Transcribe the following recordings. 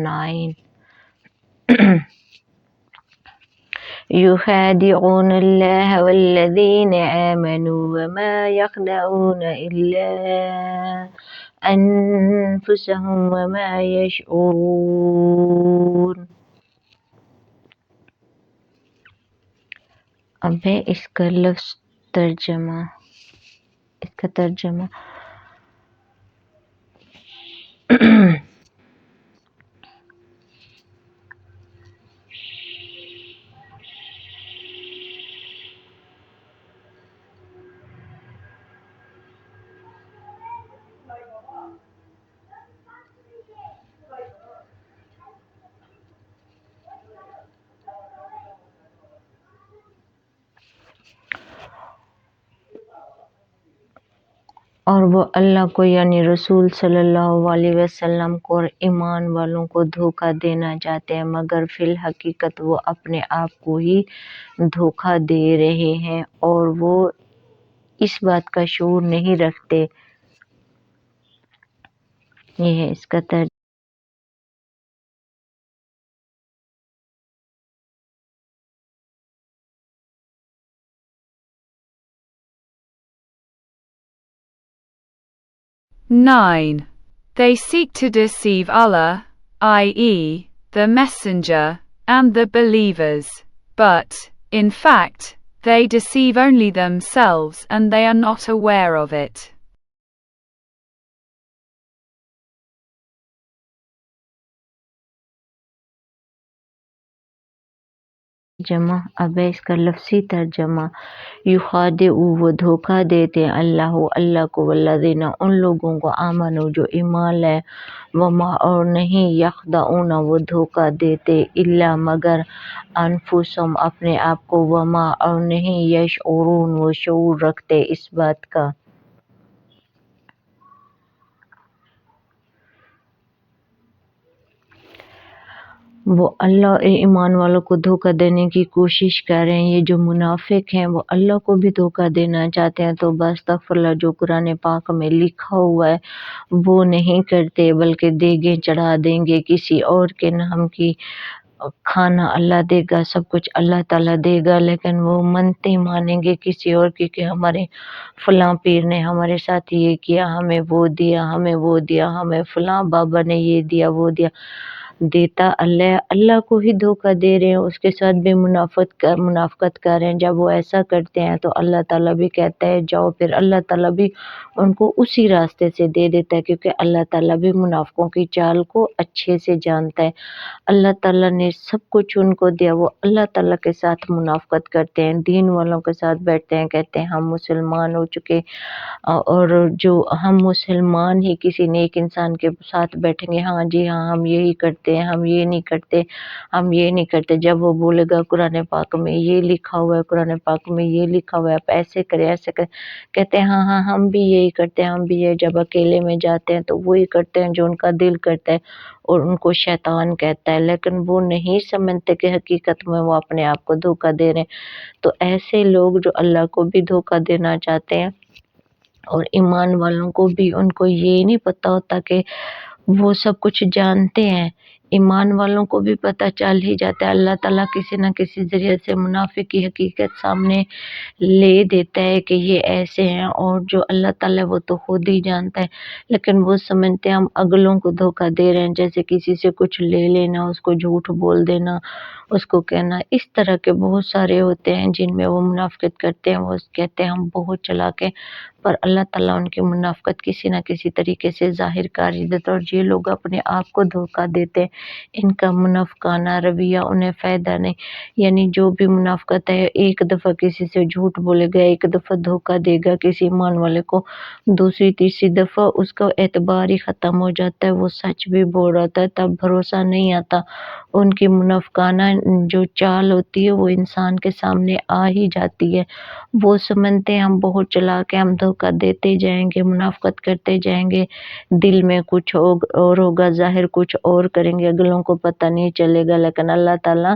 9 يخادعون الله والذين آمنوا وما يخدعون إلا أنفسهم وما يشعرون. اب ہے اس کا لفظ ترجمہ، اس کا ترجمہ اور وہ اللہ کو یعنی رسول صلی اللہ علیہ وسلم کو اور ایمان والوں کو دھوکہ دینا چاہتے ہیں، مگر فی الحقیقت وہ اپنے آپ کو ہی دھوکہ دے رہے ہیں اور وہ اس بات کا شعور نہیں رکھتے۔ یہ ہے اس کا ترجمہ۔ 9. They seek to deceive Allah, i.e., the Messenger, and the believers. But, in fact, they deceive only themselves and they are not aware of it. جمع اب ہے اس کا لفظی ترجمہ۔ یخادعو وہ دھوکہ دیتے ہیں اللہ کو، والذین ان لوگوں کو آمنو جو ایمان لائے، وما اور نہیں یخدعون وہ دھوکہ دیتے الا مگر انفسہم اپنے آپ کو، وما اور نہیں یشعرون وہ شعور رکھتے اس بات کا۔ وہ اللہ اور ایمان والوں کو دھوکہ دینے کی کوشش کر رہے ہیں۔ یہ جو منافق ہیں وہ اللہ کو بھی دھوکہ دینا چاہتے ہیں، تو استغفر اللہ جو قرآن پاک میں لکھا ہوا ہے وہ نہیں کرتے، بلکہ دیگیں چڑھا دیں گے کسی اور کے نام کی، کھانا اللہ دے گا، سب کچھ اللہ تعالیٰ دے گا، لیکن وہ منتیں مانیں گے کسی اور کی کہ ہمارے فلاں پیر نے ہمارے ساتھ یہ کیا، ہمیں وہ دیا، ہمیں وہ دیا، ہمیں فلاں بابا نے یہ دیا وہ دیا۔ دیتا اللہ کو ہی دھوکہ دے رہے ہیں، اس کے ساتھ بھی منافقت کر رہے ہیں۔ جب وہ ایسا کرتے ہیں تو اللہ تعالیٰ بھی کہتا ہے جاؤ، پھر اللہ تعالیٰ بھی ان کو اسی راستے سے دے دیتا ہے، کیونکہ اللہ تعالیٰ بھی منافقوں کی چال کو اچھے سے جانتا ہے۔ اللہ تعالیٰ نے سب کچھ ان کو دیا، وہ اللہ تعالیٰ کے ساتھ منافقت کرتے ہیں، دین والوں کے ساتھ بیٹھتے ہیں، کہتے ہیں ہم مسلمان ہو چکے، اور جو ہم مسلمان ہی کسی نیک انسان کے ساتھ بیٹھیں گے، ہاں جی ہاں ہم یہی کرتے ہیں، ہم یہ نہیں کرتے، ہم یہ نہیں کرتے۔ جب وہ بولے گا قرآن پاک میں یہ لکھا ہوا ہے، قرآن پاک میں یہ لکھا ہوا ہے، آپ ایسے کریں ایسے کریں، کہتے ہیں ہاں ہاں ہم بھی یہی کرتے ہیں، ہم بھی یہ۔ جب اکیلے میں جاتے ہیں تو وہی کرتے ہیں جو ان کا دل کرتا ہے اور ان کو شیطان کہتا ہے، لیکن وہ نہیں سمجھتے کہ حقیقت میں وہ اپنے آپ کو دھوکہ دے رہے ہیں۔ تو ایسے لوگ جو اللہ کو بھی دھوکہ دینا چاہتے ہیں اور ایمان والوں کو بھی، ان کو یہ نہیں پتہ ہوتا کہ وہ سب کچھ جانتے ہیں۔ ایمان والوں کو بھی پتہ چل ہی جاتا ہے، اللہ تعالیٰ کسی نہ کسی ذریعے سے منافق کی حقیقت سامنے لے دیتا ہے کہ یہ ایسے ہیں، اور جو اللہ تعالیٰ وہ تو خود ہی جانتا ہے، لیکن وہ سمجھتے ہیں ہم اگلوں کو دھوکہ دے رہے ہیں، جیسے کسی سے کچھ لے لینا، اس کو جھوٹ بول دینا، اس کو کہنا۔ اس طرح کے بہت سارے ہوتے ہیں جن میں وہ منافقت کرتے ہیں، وہ کہتے ہیں ہم بہت چلاک ہیں، پر اللہ تعالیٰ ان کی منافقت کسی نہ کسی طریقے سے ظاہر کر ہی دیتا ہے۔ اور یہ لوگ اپنے آپ کو دھوکہ دیتے ہیں، ان کا منافقانہ رویہ انہیں فائدہ نہیں۔ یعنی جو بھی منافقت ہے، ایک دفعہ کسی سے جھوٹ بولے گا، ایک دفعہ دھوکہ دے گا کسی ایمان والے کو، دوسری تیسری دفعہ اس کا اعتبار ہی ختم ہو جاتا ہے، وہ سچ بھی بول رہا ہوتا ہے، تب بھروسہ نہیں آتا۔ ان کی منافقانہ جو چال ہوتی ہے وہ انسان کے سامنے آ ہی جاتی ہے۔ وہ سمجھتے ہیں ہم بہت چلاک ہیں، ہم دھوکہ دیتے جائیں گے، منافقت کرتے جائیں گے، دل میں کچھ اور ہوگا، ظاہر کچھ اور کریں گے، اگلوں کو پتہ نہیں چلے گا، لیکن اللہ تعالیٰ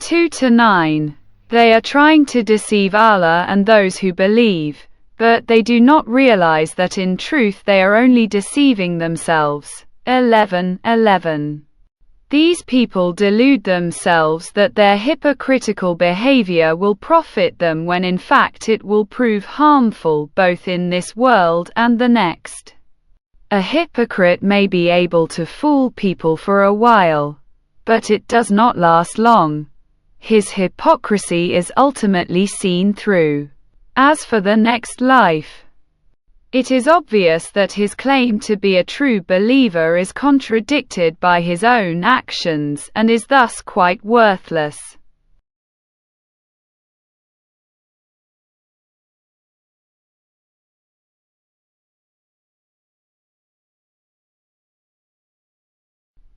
2-9. They are trying to deceive Allah and those who believe, but they do not realize that in truth they are only deceiving themselves. 11:11. These people delude themselves that their hypocritical behavior will profit them when in fact it will prove harmful both in this world and the next. A hypocrite may be able to fool people for a while, but it does not last long. His hypocrisy is ultimately seen through. As for the next life, It is obvious that his claim to be a true believer is contradicted by his own actions and is thus quite worthless.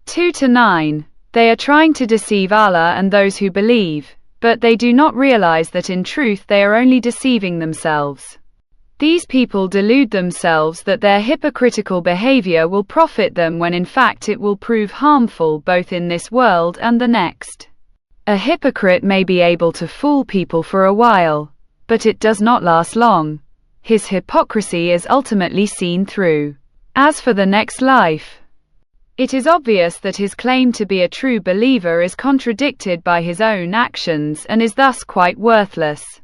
Two to 9. They are trying to deceive Allah and those who believe, but they do not realize that in truth they are only deceiving themselves. These people delude themselves that their hypocritical behavior will profit them when in fact it will prove harmful both in this world and the next. A hypocrite may be able to fool people for a while, but it does not last long. His hypocrisy is ultimately seen through. As for the next life, it is obvious that his claim to be a true believer is contradicted by his own actions and is thus quite worthless.